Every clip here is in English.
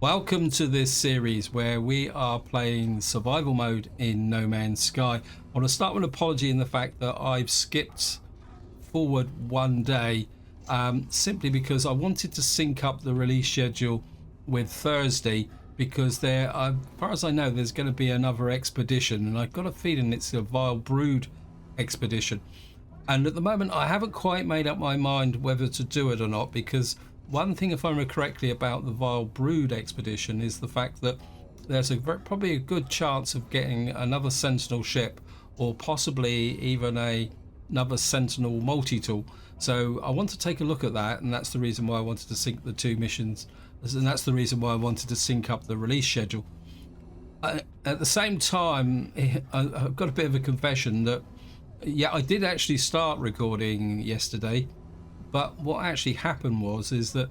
Welcome to this series where we are playing survival mode in No Man's Sky. I want to start with an apology in the fact that I've skipped forward one day simply because I wanted to sync up the release schedule with Thursday because as far as I know, there's going to be another expedition and I've got a feeling it's a Vile Brood expedition. And at the moment, I haven't quite made up my mind whether to do it or not, because one thing, if I remember correctly, about the Vile Brood expedition is the fact that there's probably a good chance of getting another Sentinel ship, or possibly even another Sentinel multi-tool. So I want to take a look at that, and that's the reason why I wanted to sync the two missions, and that's the reason why I wanted to sync up the release schedule. At the same time, I've got a bit of a confession that yeah, I did actually start recording yesterday, but what actually happened is that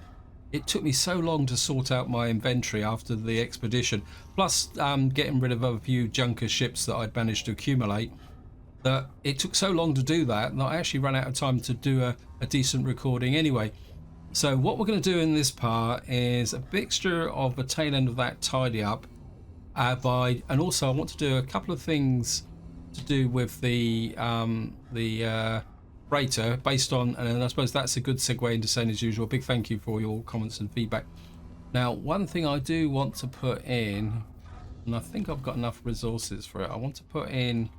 it took me so long to sort out my inventory after the expedition, plus getting rid of a few junker ships that I'd managed to accumulate, that it took so long to do that I actually ran out of time to do a decent recording anyway. So what we're going to do in this part is a mixture of the tail end of that tidy up and also I want to do a couple of things to do with the freighter based on, and I suppose that's a good segue into saying, as usual, a big thank you for your comments and feedback. Now, one thing I do want to put in, and I think I've got enough resources for it, I want to put in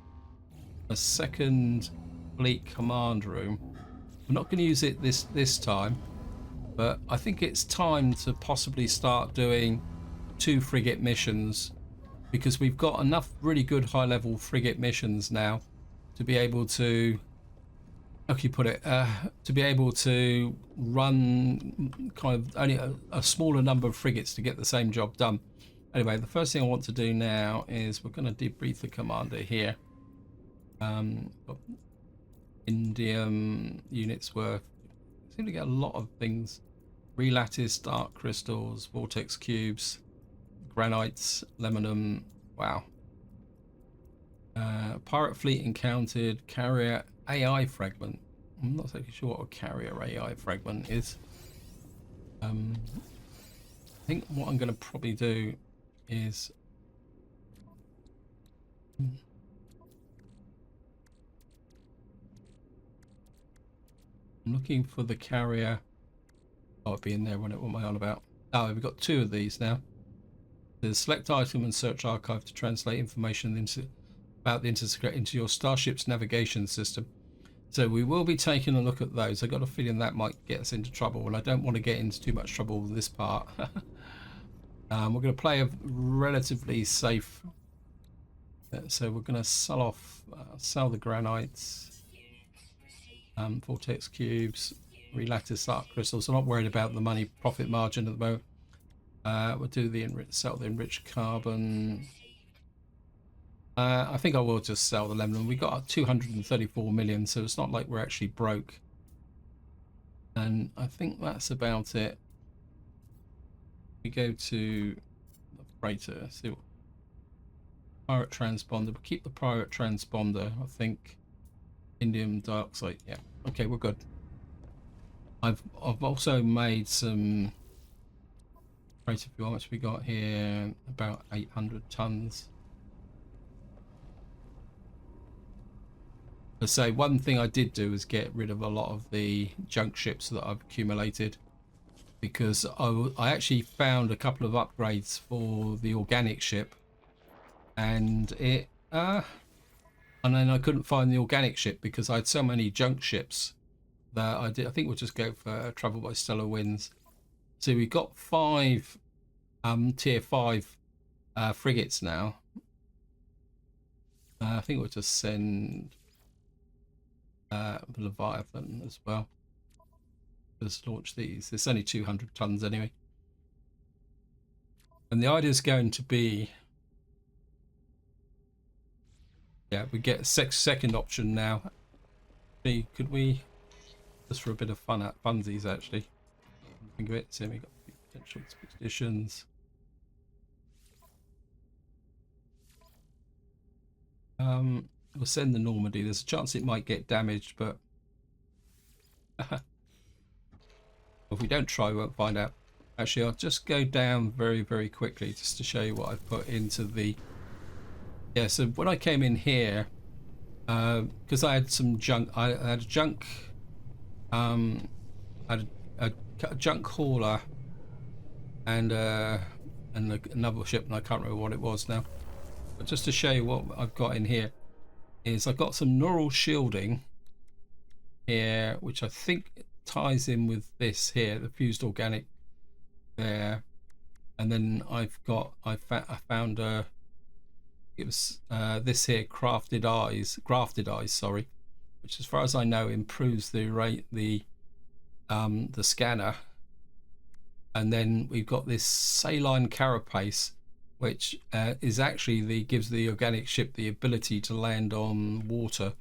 a second fleet command room. I'm not going to use it this time, but I think it's time to possibly start doing 2 frigate missions, because we've got enough really good high-level frigate missions now to be able to, how can you put it, to be able to run kind of only a smaller number of frigates to get the same job done. Anyway, the first thing I want to do now is we're going to debrief the commander here. Indium units worth, seem to get a lot of things. Relattice, dark crystals, vortex cubes, granites, lemonum. Wow. Pirate fleet encountered, carrier AI fragment. I'm not exactly sure what a carrier AI fragment is. I think what I'm going to probably do is I'm looking for the carrier. Oh, it'll be in there. What am I on about? Oh, we've got 2 of these now. There's select item and search archive to translate information about the integrate into your starship's navigation system. So we will be taking a look at those. I got a feeling that might get us into trouble, and I don't want to get into too much trouble with this part. We're going to play a relatively safe. So we're going to sell the granites, vortex cubes, relattice dark crystals. I'm not worried about the money profit margin at the moment. We'll do sell the enriched carbon. I think I will just sell the lemon. We got 234 million, so it's not like we're actually broke. And I think that's about it. We go to the freighter. See what pirate transponder. We'll keep the pirate transponder. I think indium dioxide. Yeah. Okay, we're good. I've also made some. How much we got here? About 800 tons. Let's say one thing I did do is get rid of a lot of the junk ships that I've accumulated, because I actually found a couple of upgrades for the organic ship, and and then I couldn't find the organic ship because I had so many junk ships that I think we'll just go for travel by stellar winds. So we've got 5 tier 5 frigates now. I think we'll just send Leviathan as well. Let's launch these. It's only 200 tons anyway. And the idea is going to be, yeah, we get a second option now. Could we, just for a bit of fun at funsies actually, think of it. So we got potential expeditions. We'll send the Normandy. There's a chance it might get damaged, but if we don't try, we won't find out. Actually, I'll just go down very, very quickly just to show you what I've put into the... Yeah, so when I came in here, because I had some junk, I had a junk, I had a junk hauler and another ship, and I can't remember what it was now. But just to show you what I've got in here, is I've got some neural shielding here, which I think ties in with this here, the fused organic there. And then I found it was this here grafted eyes, sorry, which as far as I know improves the scanner. And then we've got this saline carapace, which is actually gives the organic ship the ability to land on water.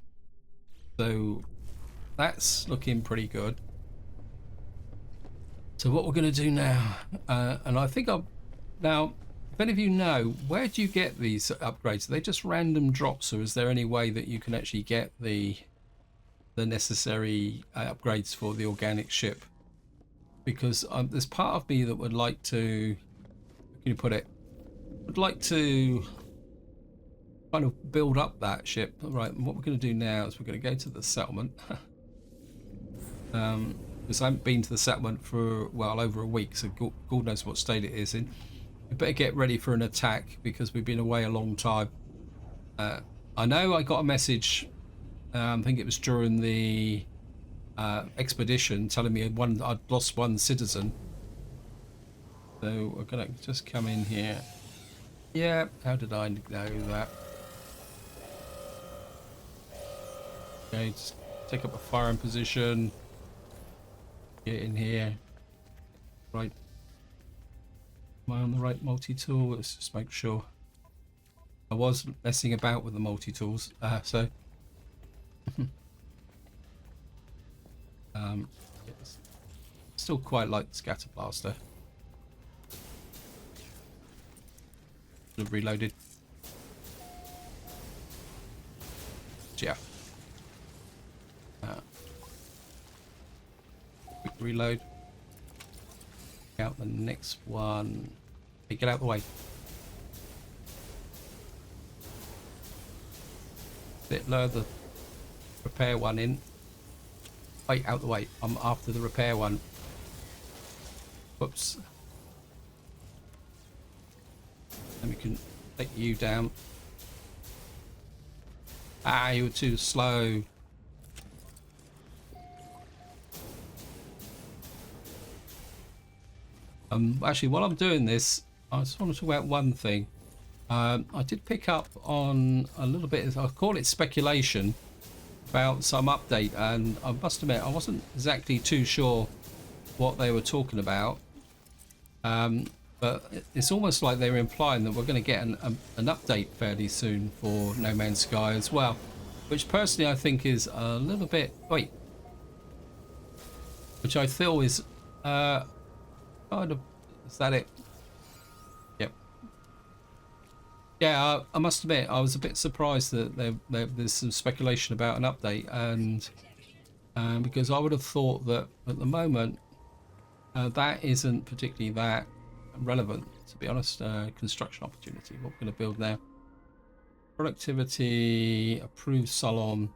So that's looking pretty good. So what we're going to do now, and I think now, if any of you know, where do you get these upgrades? Are they just random drops, or is there any way that you can actually get the necessary upgrades for the organic ship? Because there's part of me that would like to, how can you put it, would like to kind of build up that ship. Right, and what we're going to do now is we're going to go to the settlement. Because I haven't been to the settlement for, well, over a week, so God knows what state it is in. We better get ready for an attack because we've been away a long time. I know I got a message, I think it was during the expedition, telling me I'd lost one citizen. So we're gonna just come in here. Yeah, how did I know that? Okay, just take up a firing position. Get in here. Right. Am I on the right multi-tool? Let's just make sure. I was messing about with the multi-tools, so yes. Still quite like the scatter blaster. Should have reloaded. Yeah. Quick reload. Out the next one. Hey, get out of the way. Bit lower the repair one in. Wait, out the way. I'm after the repair one. Whoops. And we can take you down. Ah, you were too slow. Actually, while I'm doing this, I just want to talk about one thing. I did pick up on a little bit, I call it speculation, about some update, and I must admit I wasn't exactly too sure what they were talking about. But it's almost like they were implying that we're going to get an update fairly soon for No Man's Sky as well, which personally I think is a little bit... Wait. Which I feel is... kind of, is that it? Yep. Yeah, I must admit I was a bit surprised that there's some speculation about an update, and because I would have thought that at the moment that isn't particularly that relevant, to be honest. Construction opportunity, what we're going to build now. Productivity, approved salon.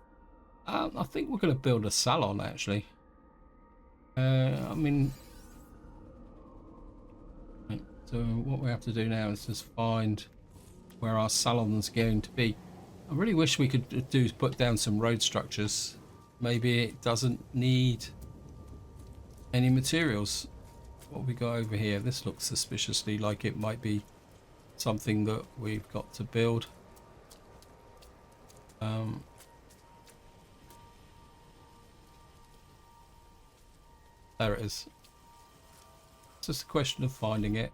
I think we're going to build a salon actually. I mean, so what we have to do now is just find where our salon's going to be. I really wish we could put down some road structures. Maybe it doesn't need any materials. What have we got over here? This looks suspiciously like it might be something that we've got to build. There it is. It's just a question of finding it.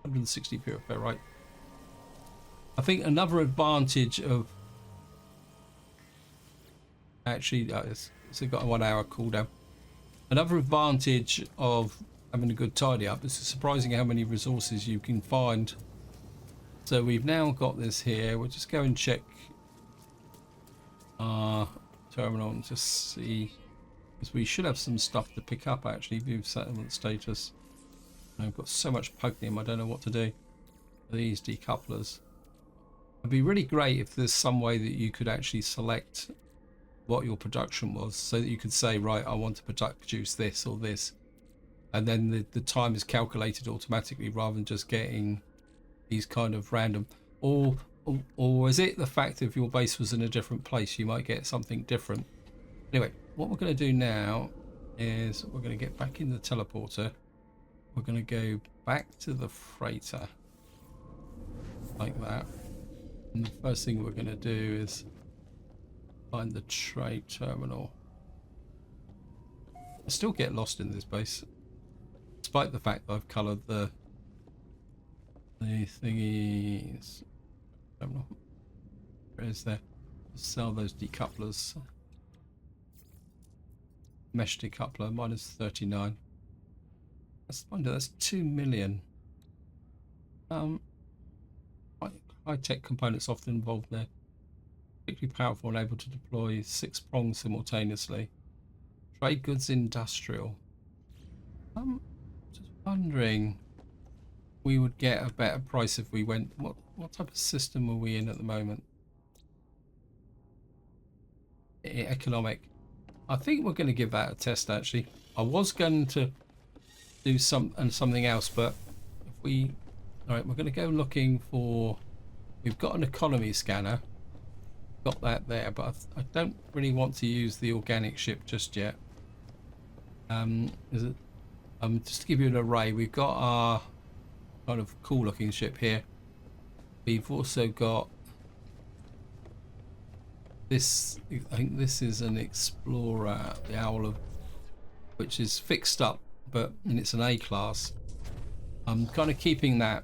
160 purifier, right? I think another advantage of actually it's got a 1 hour cooldown. Another advantage of having a good tidy up is surprising how many resources you can find. So we've now got this here. We'll just go and check our terminal and just see, because we should have some stuff to pick up actually. View settlement status. I've got so much pugnium, I don't know what to do with these decouplers. It'd be really great if there's some way that you could actually select what your production was, so that you could say, right, I want to produce this or this, and then the time is calculated automatically rather than just getting these kind of random. Or is it the fact if your base was in a different place, you might get something different? Anyway, what we're going to do now is we're going to get back in the teleporter. We're going to go back to the freighter like that. And the first thing we're going to do is find the trade terminal. I still get lost in this base, despite the fact that I've coloured the thingies. Terminal. Where is there? Sell those decouplers. Mesh decoupler minus 39. Let's find it. That's 2 million. High-tech components often involved there. Particularly powerful and able to deploy 6 prongs simultaneously. Trade goods industrial. Just wondering, we would get a better price if we went. What type of system are we in at the moment? Economic. I think we're going to give that a test. Actually, I was going to do something else, but if we, all right, we're going to go looking for. We've got an economy scanner. Got that there, but I don't really want to use the organic ship just yet. Is it? Just to give you an array, we've got our kind of cool looking ship here. We've also got this. I think this is an explorer, the Owl of, which is fixed up, and it's an A class. I'm kind of keeping that,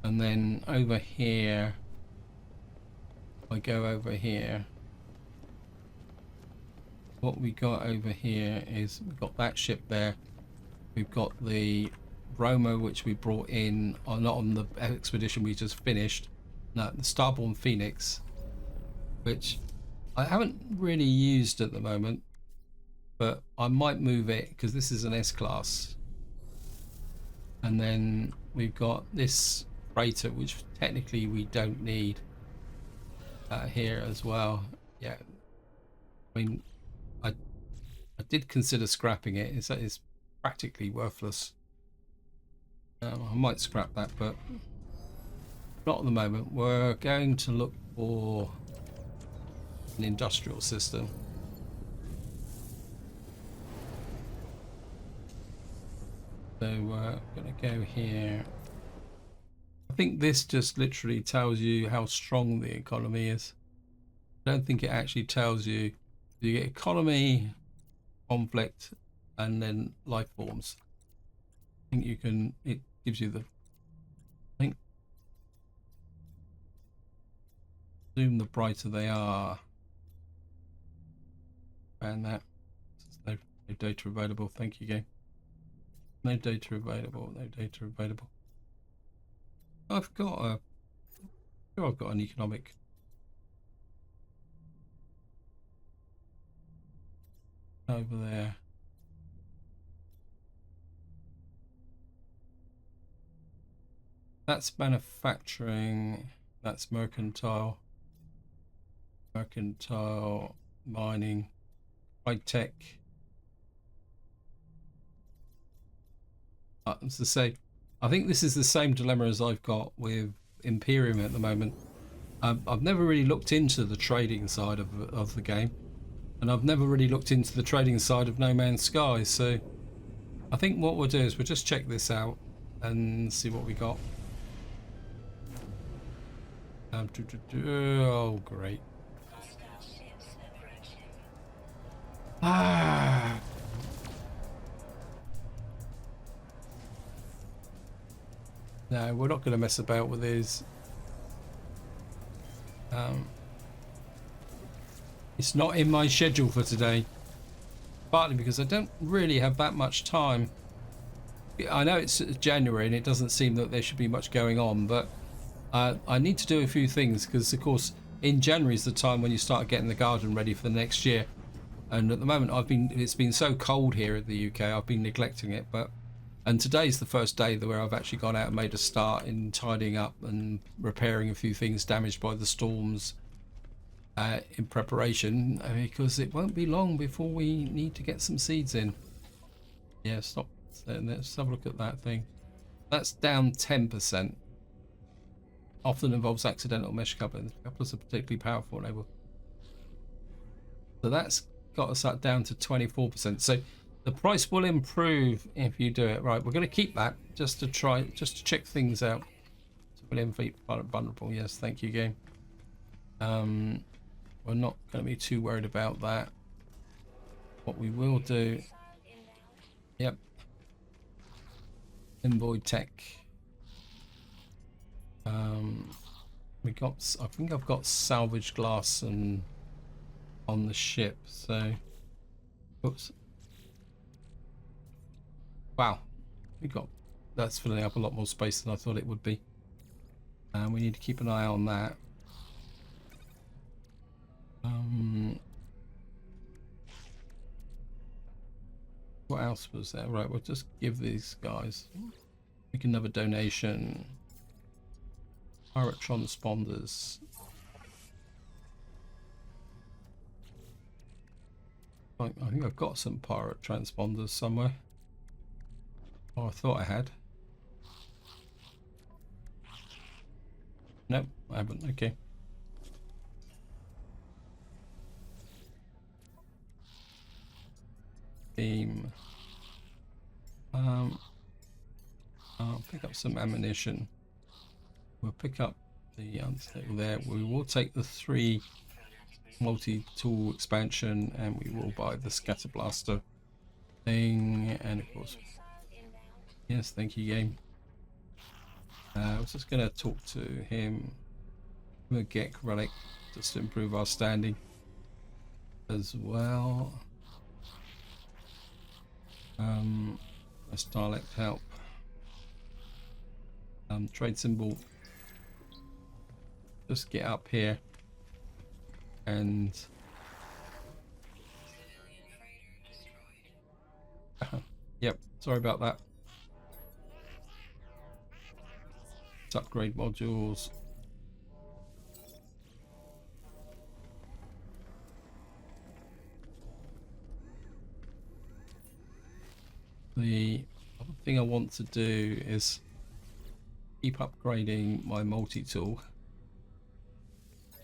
and then over here, I go over here. What we got over here is we've got that ship there. We've got the Roma, which we brought in, or not on the expedition we just finished. No, the Starborn Phoenix, which I haven't really used at the moment, but I might move it because this is an S-class. And then we've got this freighter, which technically we don't need here as well. Yeah, I mean, I did consider scrapping it. It's practically worthless. I might scrap that, but not at the moment. We're going to look for an industrial system. So we're going to go here. I think this just literally tells you how strong the economy is. I don't think it actually tells you. You get economy, conflict, and then life forms. I think you can. It gives you the. I think. Zoom, the brighter they are. And that. No data available. Thank you, game. No data available. No data available. I've got a. Sure, I've got an economic. Over there. That's manufacturing. That's mercantile. Mercantile, mining, high tech. As I say, I think this is the same dilemma as I've got with Imperium at the moment. I've never really looked into the trading side of the game, and I've never really looked into the trading side of No Man's Sky. So I think what we'll do is we'll just check this out and see what we got. Oh, great. Ah. No, we're not going to mess about with these. It's not in my schedule for today. Partly because I don't really have that much time. I know it's January and it doesn't seem that there should be much going on, but I need to do a few things because, of course, in January is the time when you start getting the garden ready for the next year. And at the moment, it's been so cold here in the UK, I've been neglecting it. But And today's the first day where I've actually gone out and made a start in tidying up and repairing a few things damaged by the storms in preparation, because it won't be long before we need to get some seeds in. Yeah, stop. Let's have a look at that thing. That's down 10%. Often involves accidental mesh coupling. Couplers are particularly powerful and able. So that's got us down to 24%. So the price will improve if you do it right. We're going to keep that just to check things out. Civilian feet vulnerable. Yes, thank you, game. We're not going to be too worried about that. What we will do. Yep. Invoid tech. We got. I think I've got salvage glass and on the ship. So, oops. Wow, we got. That's filling up a lot more space than I thought it would be. And we need to keep an eye on that. What else was there? Right, we'll just give these guys. Make another donation. Pirate transponders. I think I've got some pirate transponders somewhere. Oh, I thought I had. Nope, I haven't. Okay. Beam. I'll pick up some ammunition. We'll pick up the there. We will take the 3 multi-tool expansion, and we will buy the scatter blaster thing, and of course, yes, thank you, game. I was just going to talk to him. I'm going to get relic just to improve our standing as well. Let's dialect help. Trade symbol. Just get up here and yep, sorry about that. Let's upgrade modules. The other thing I want to do is keep upgrading my multi-tool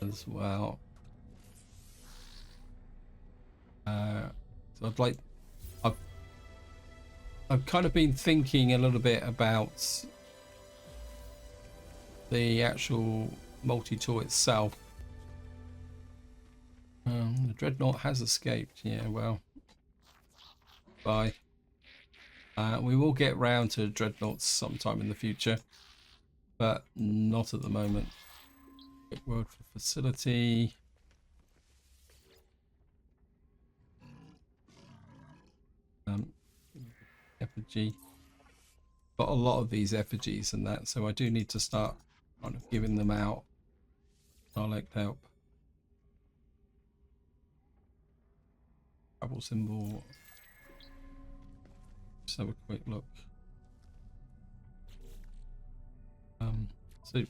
as well. So I've kind of been thinking a little bit about the actual multi-tool itself. The dreadnought has escaped. Yeah, well, bye. We will get round to dreadnoughts sometime in the future, but not at the moment. Word for facility. Effigy. Got a lot of these effigies and that, so I do need to start kind of giving them out. Dialect help. Travel symbol. Just have a quick look. So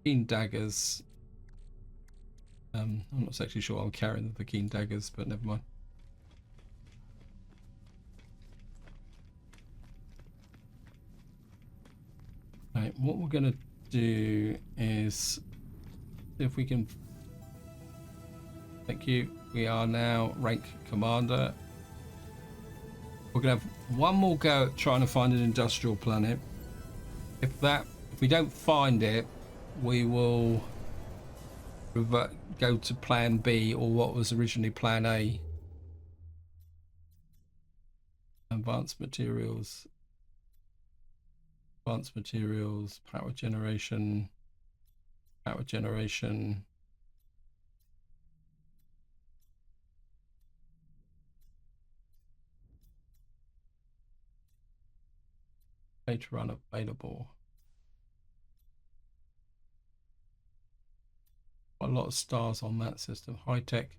keen daggers. I'm not actually sure I'm carrying the keen daggers, but never mind. Right, what we're gonna do is see if we can. Thank you. We are now rank commander. We're gonna have one more go at trying to find an industrial planet. If we don't find it, we will go to plan B, or what was originally plan A. Advanced materials, power generation, data run available. A lot of stars on that system. High tech,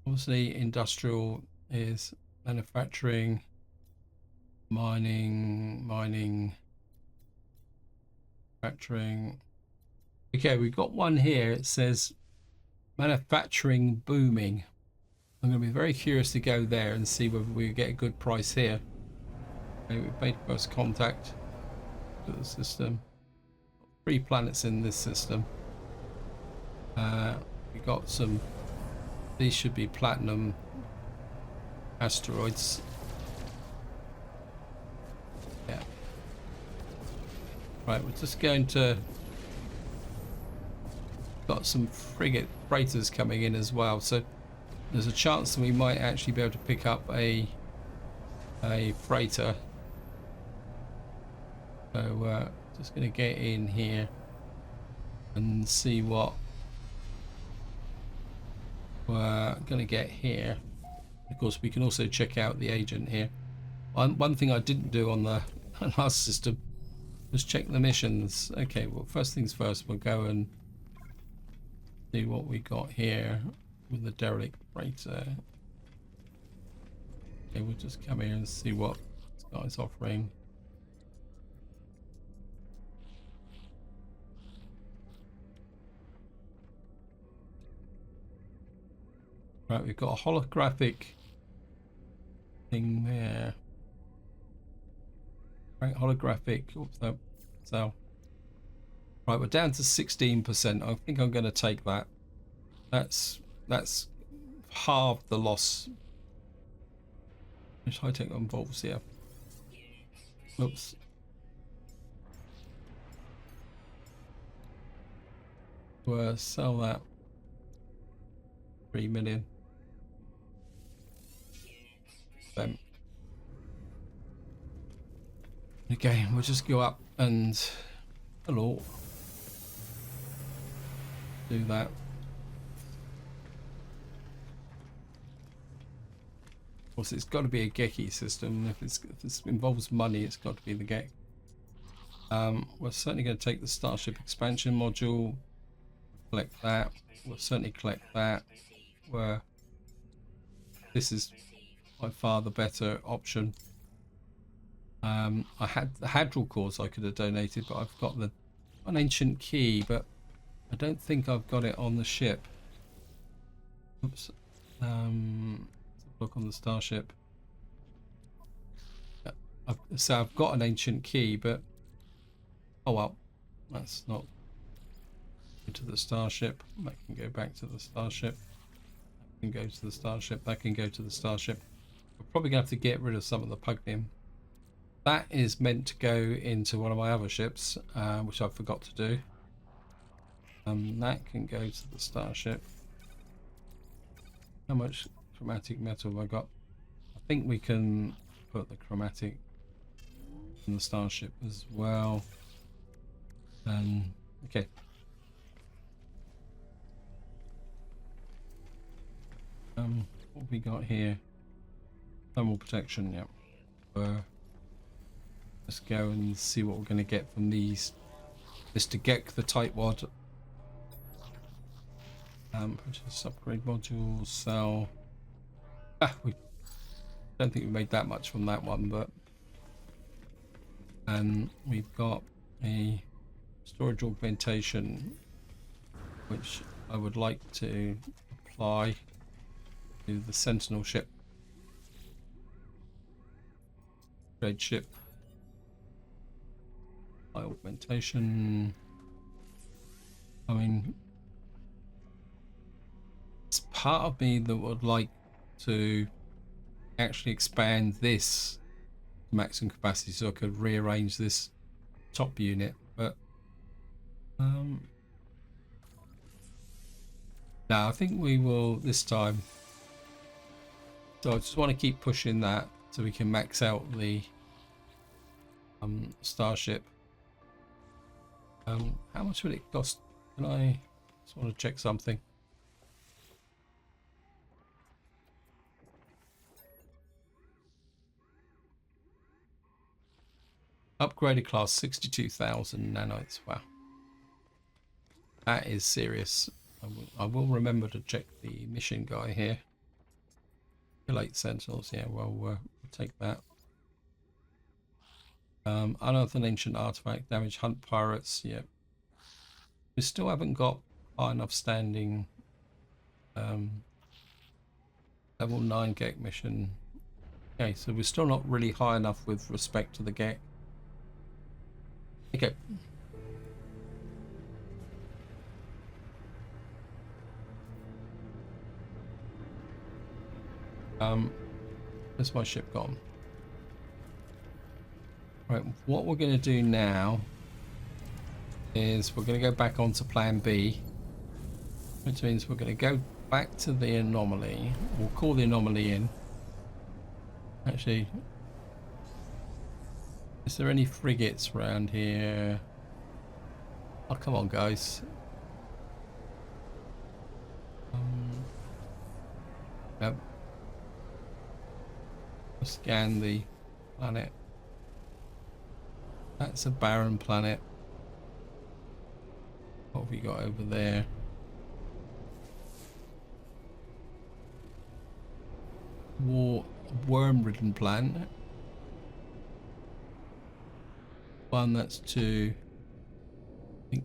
obviously industrial is manufacturing. Mining, manufacturing. Okay, we've got one here. It says manufacturing booming. I'm going to be very curious to go there and see whether we get a good price here. Okay, we've made first contact to the system. 3 planets in this system. We got some. These should be platinum asteroids. Yeah. Right, we're just going to. Got some frigate freighters coming in as well, so there's a chance that we might actually be able to pick up a freighter. So just going to get in here and see what we're going to get here. Of course, we can also check out the agent here. One thing I didn't do on the last system was check the missions. Okay, well, first things first, we'll go and see what we got here with the derelict freighter. Okay, we'll just come here and see what this guy's offering. Right, we've got a holographic thing there. Right, holographic. Oops, no. So, right, we're down to 16%. I think I'm going to take that. That's half the loss. High tech involves here. Oops. We'll sell that. 3 million. Then. Okay, we'll just go up and hello. Do that. Of course, it's got to be a Geki system. If it involves money, it's got to be the Gek. We're certainly going to take the Starship expansion module. Collect that. We'll certainly collect that. Where this is by far the better option. I had the Hadral cores I could have donated, but I've got an ancient key, but I don't think I've got it on the ship. Oops. Let's look on the Starship. So I've got an ancient key, but oh well, that's not to the Starship. That can go back to the Starship. That can go to the Starship. That can go to the Starship. We're probably gonna have to get rid of some of the Pugnium. That is meant to go into one of my other ships, which I forgot to do. That can go to the Starship. How much chromatic metal have I got? I think we can put the chromatic in the Starship as well. Okay. What have we got here? Thermal protection, yeah. Let's go and see what we're going to get from these. Mr. Gek, the tightwad. Purchase upgrade modules, sell. We don't think we made that much from that one, but we've got a storage augmentation, which I would like to apply to the Sentinel ship. Trade ship. Augmentation. I mean, it's part of me that would like to actually expand this to maximum capacity so I could rearrange this top unit, but no, I think we will this time. So I just want to keep pushing that so we can max out the Starship. How much would it cost? Can I just want to check something? Upgraded class 62,000 nanites. Wow, that is serious. I will remember to check the mission guy here. Late Sentinels. Yeah, well, we'll take that. Unearth an ancient artifact, damage hunt pirates. Yep. We still haven't got high enough standing. Level 9 GEC mission. Okay, so we're still not really high enough with respect to the GEC. Okay. Where's my ship gone? Right, what we're going to do now is we're going to go back onto plan B, which means we're going to go back to the Anomaly. We'll call the Anomaly in. Actually, is there any frigates around here? Oh, come on, guys. Yep. Scan the planet. That's a barren planet. What have we got over there? Worm-ridden planet. One that's two. I think.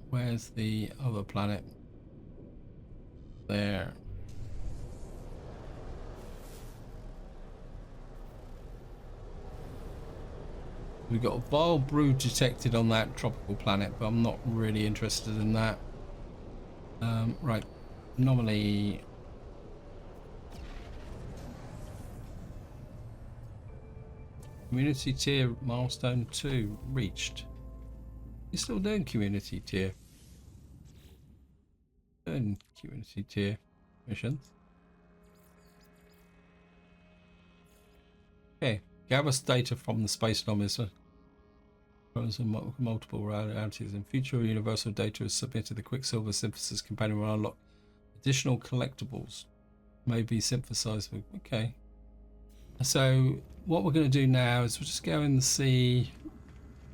Where's the other planet? There. We've got a vile brood detected on that tropical planet, but I'm not really interested in that. Right. Anomaly. Community tier milestone 2 reached. You're still doing community tier. Doing community tier missions. Okay. Gather data from the space anomalies. Multiple realities. In future, universal data is submitted. The Quicksilver synthesis companion will unlock additional collectibles. May be synthesized. Okay. So what we're going to do now is we'll just go and see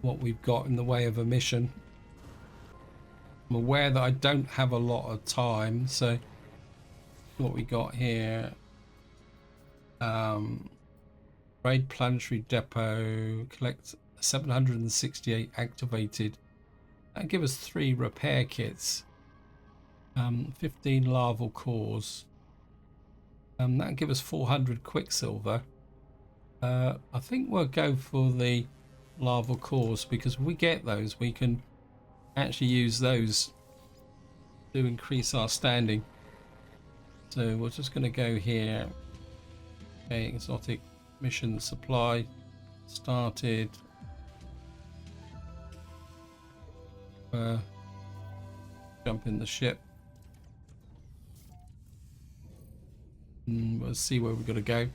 what we've got in the way of a mission. I'm aware that I don't have a lot of time, so what we got here. Raid planetary depot, collect 768 activated. That give us 3 repair kits. 15 larval cores. That give us 400 quicksilver. I think we'll go for the larval cores because if we get those, we can actually use those to increase our standing. So we're just going to go here. Okay, exotic mission supply started. Jump in the ship. We'll see where we're going to go.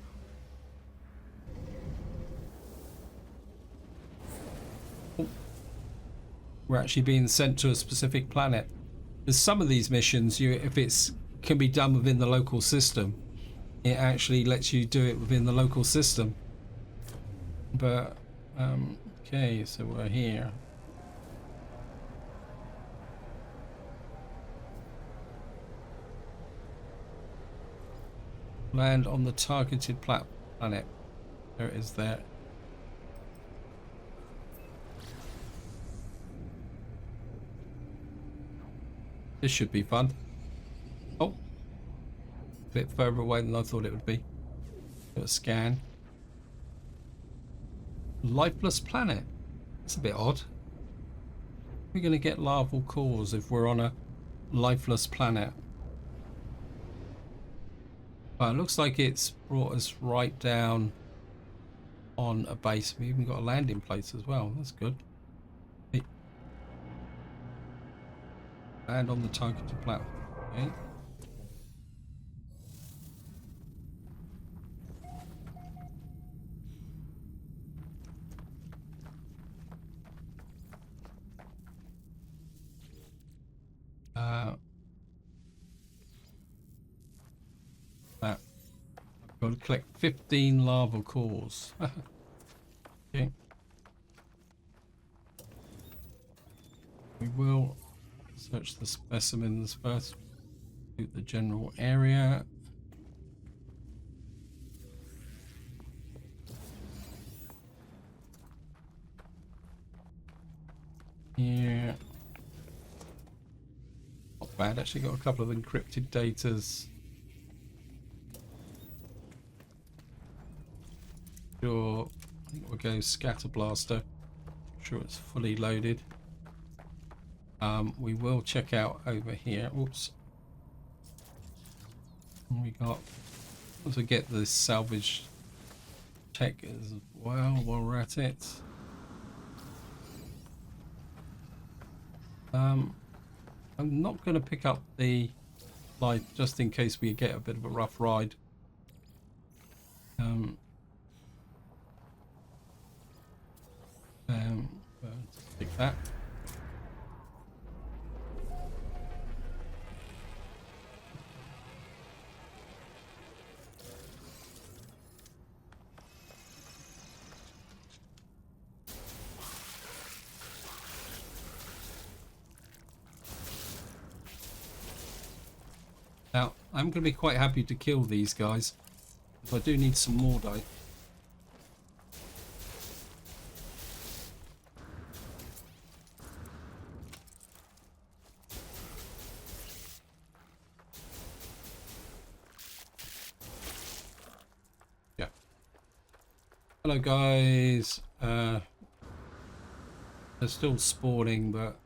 Oh. We're actually being sent to a specific planet. There's some of these missions, if it's can be done within the local system, it actually lets you do it within the local system. But okay, so we're here. Land on the targeted planet. There it is there. This should be fun. Oh, a bit further away than I thought it would be. Do a scan. Lifeless planet. That's a bit odd. We're going to get larval cores if we're on a lifeless planet. Well, it looks like it's brought us right down on a base. We even got a landing place as well. That's good. Hey. Land on the targeted platform. Okay. That. I've got to collect 15 larval cores. Okay. We will search the specimens first. Do the general area. Yeah. Not bad. Actually got a couple of encrypted datas. Sure. I think we'll go scatter blaster. Sure it's fully loaded. We will check out over here. Oops. We got to get this salvage tech as well while we're at it. I'm not going to pick up the light just in case we get a bit of a rough ride. Take that. Now, I'm going to be quite happy to kill these guys, if I do need some more though. Yeah. Hello guys. They're still spawning, but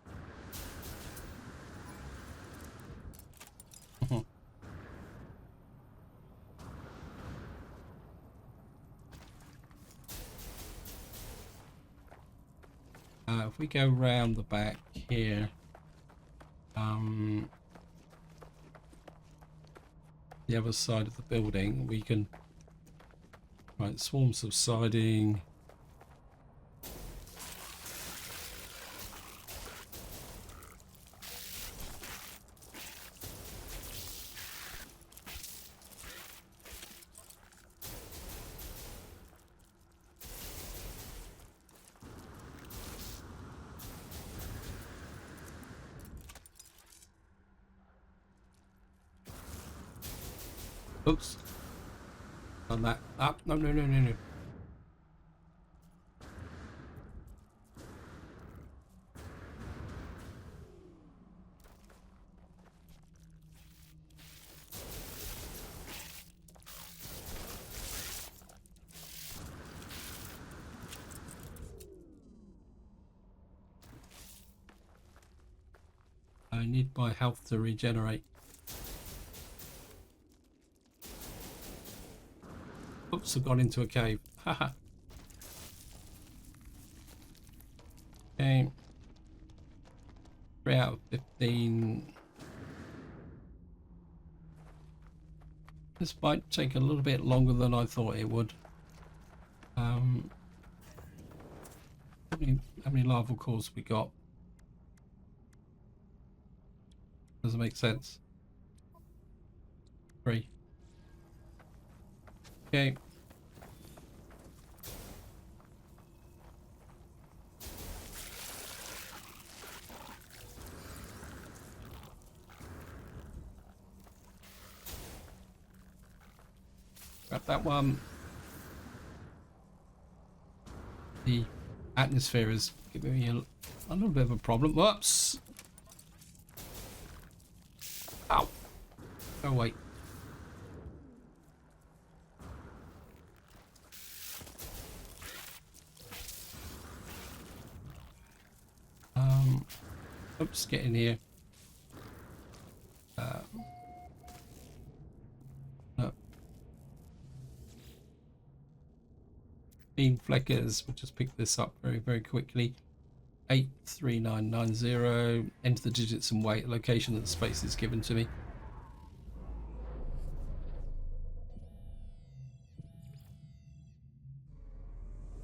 if we go round the back here, the other side of the building, we can. Right, swarm subsiding. Oops. Done that. Up. No, no, no, no, no. I need my health to regenerate. Oops, I've gone into a cave. Haha. Okay. 3 out of 15. This might take a little bit longer than I thought it would. How many larval cores we got? Doesn't make sense. 3. Okay. Grab that one. The atmosphere is giving me a little bit of a problem. Whoops! Ow! Oh wait. Oops, get in here. No. Beam fleckers. We'll just pick this up very, very quickly. 83990. Enter the digits and wait. Location that the space is given to me.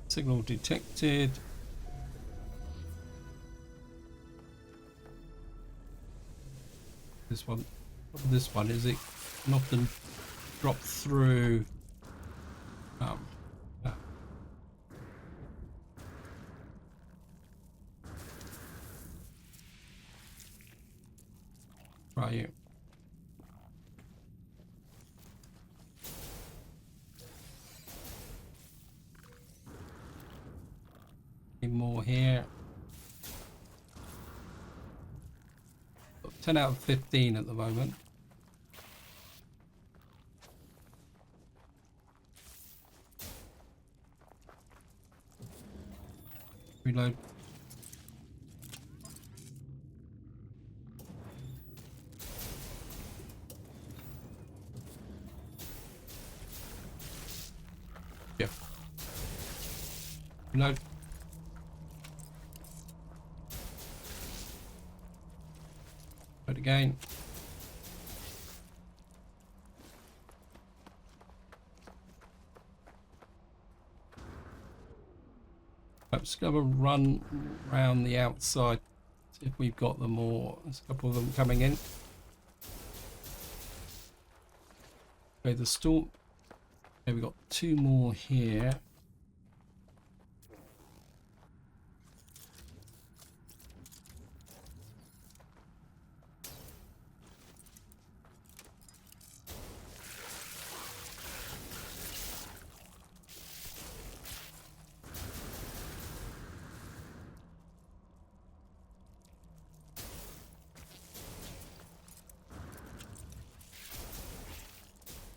Signal detected. This one. This one is it? Can often drop through. Right, you. Need more here. 10 out of 15 at the moment. Reload. Yeah. Reload. Reload again. I'm just going to run around the outside, see if we've got them all. There's a couple of them coming in. Okay, the storm. Okay, we've got 2 more here.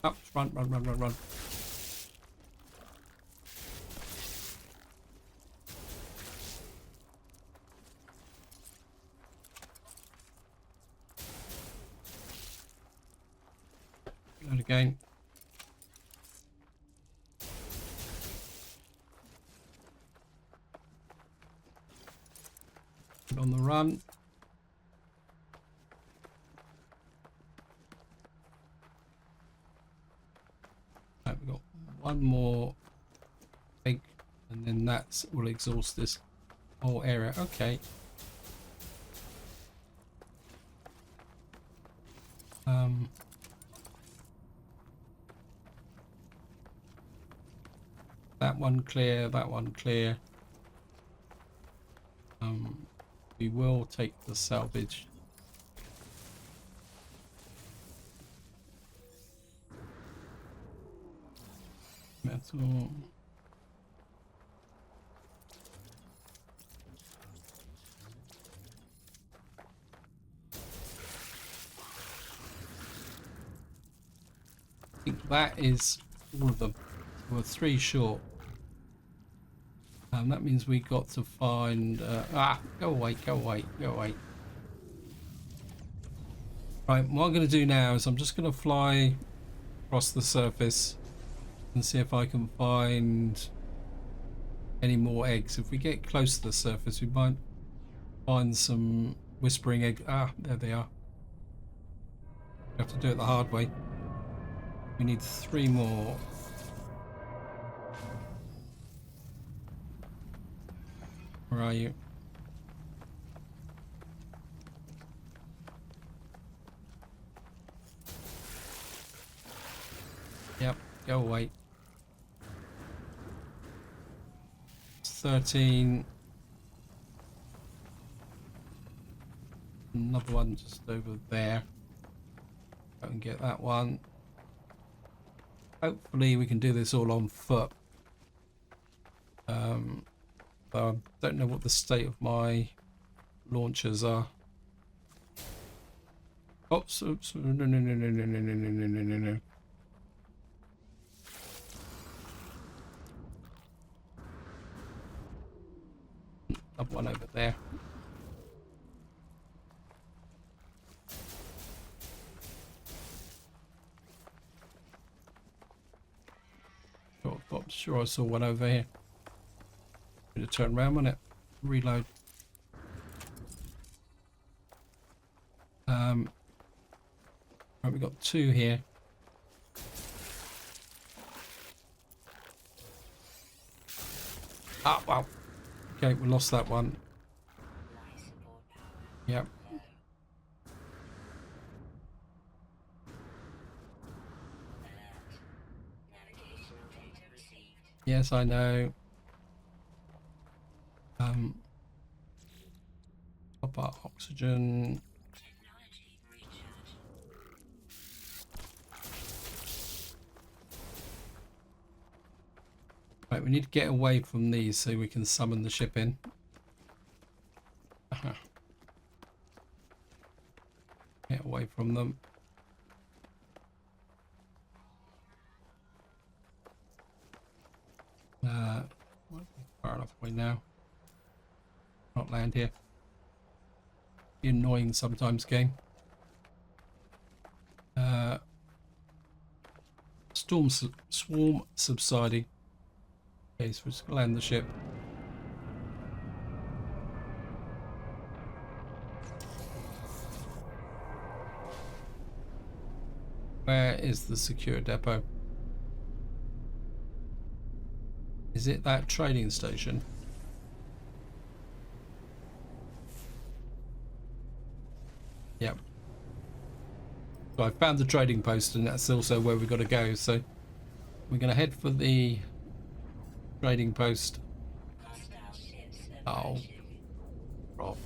Up, run, run, run, run, run. Reload again. Put on the run. Right, we've got 1 more egg, and then that will exhaust this whole area. Okay. That one clear, that one clear. We will take the salvage. Metal. I think that is all of them. We're 3 short. That means we got to find... go away, go away, go away. Right, what I'm going to do now is I'm just going to fly across the surface and see if I can find any more eggs. If we get close to the surface, we might find some whispering egg. There they are. We have to do it the hard way. We need 3 more. Where are you? Yep, go away. 13. Another one just over there. Go and get that one. Hopefully we can do this all on foot. But I don't know what the state of my launchers are. Oops, oops, no, no, no, no, no, no, no, no, no, no, no. Another one over there. I'm sure I saw one over here. I'm gonna turn around on it. Reload. Right, we've got 2 here. Wow. Okay, we lost that one. Yep. Yes, I know. Pop our oxygen. Right, we need to get away from these so we can summon the ship in. away from them. Might be far enough away now. Not land here. Be annoying sometimes, game. Swarm subsiding. Okay, so we're just gonna land the ship. Where is the secure depot? Is it that trading station? Yep. So I found the trading post, and that's also where we've got to go. So we're going to head for the trading post. Oh, Rob.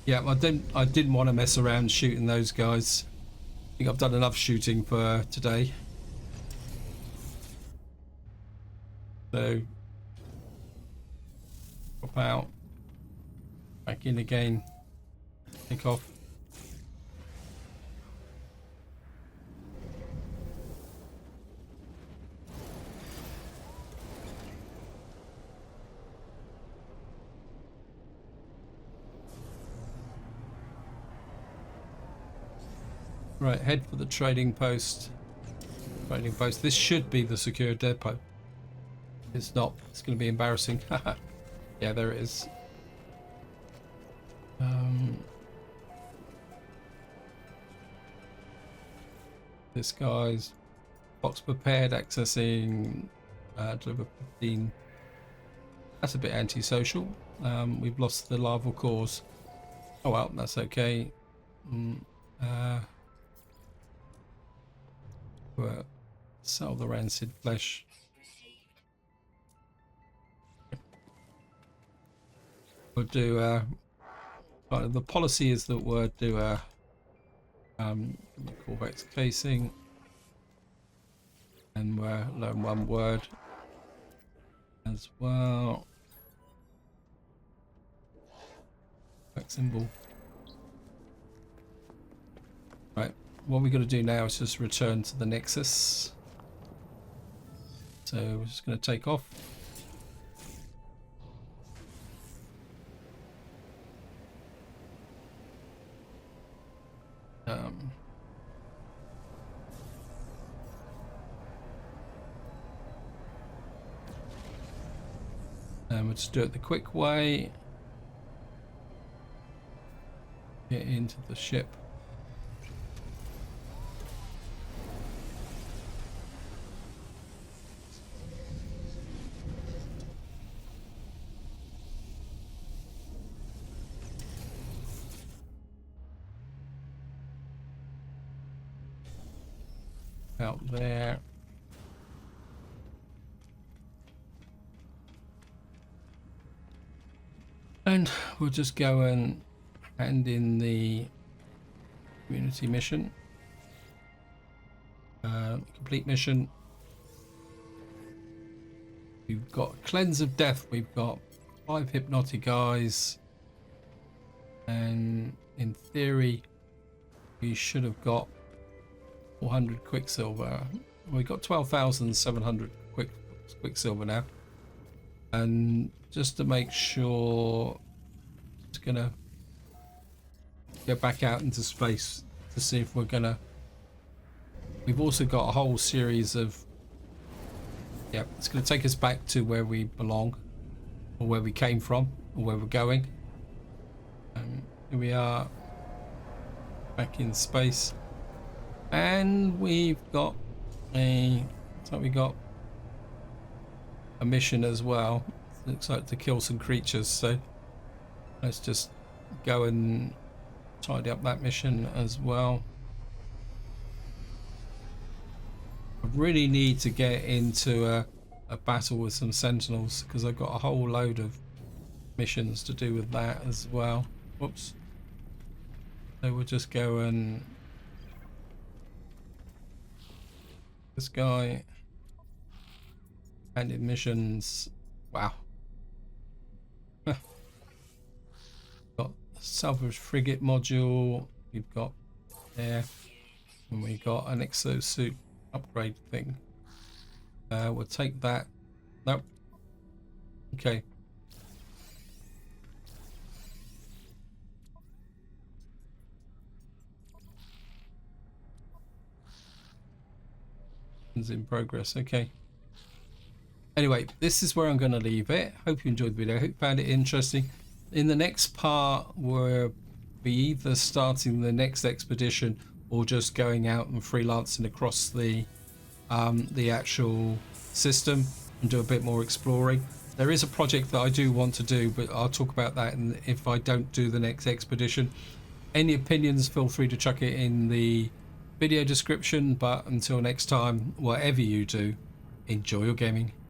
Yeah, I didn't want to mess around shooting those guys. I think I've done enough shooting for today. So drop out, back in again, take off. Right, head for the trading post. Trading post. This should be the secure depot. It's not. It's going to be embarrassing. Yeah, there it is. This guy's box prepared, accessing deliver 15. That's a bit antisocial. We've lost the larval cores. Oh well, that's okay. We'll sell the rancid flesh. We'll do the policy is that we'll do a Corvex casing, and we'll learn one word as well. Back symbol. Right, what we're going to do now is just return to the Nexus. So we're just going to take off. And we'll just do it the quick way. Get into the ship. Out there. And we'll just go and hand in the community mission. Complete mission. We've got Cleanse of Death. We've got 5 hypnotic eyes. And in theory, we should have got 400 Quicksilver. We got 12,700 Quicksilver now. And just to make sure, it's gonna go back out into space to see if we're gonna. We've also got a whole series of. Yeah, it's gonna take us back to where we belong, or where we came from, or where we're going. Here we are, back in space. And we've got a mission as well. Looks like to kill some creatures, so let's just go and tidy up that mission as well. I really need to get into a a battle with some sentinels, because I've got a whole load of missions to do with that as well. Whoops. So we'll just go and this guy and missions. Wow. Got salvage frigate module. We've got there, and we got an exosuit upgrade thing. We'll take that. Nope. Okay. In progress. Okay. Anyway, this is where I'm going to leave it. Hope you enjoyed the video. Hope you found it interesting. In the next part, we'll be either starting the next expedition or just going out and freelancing across the actual system and do a bit more exploring. There is a project that I do want to do, but I'll talk about that if I don't do the next expedition. Any opinions, feel free to chuck it in the video description. But until next time, whatever you do, enjoy your gaming.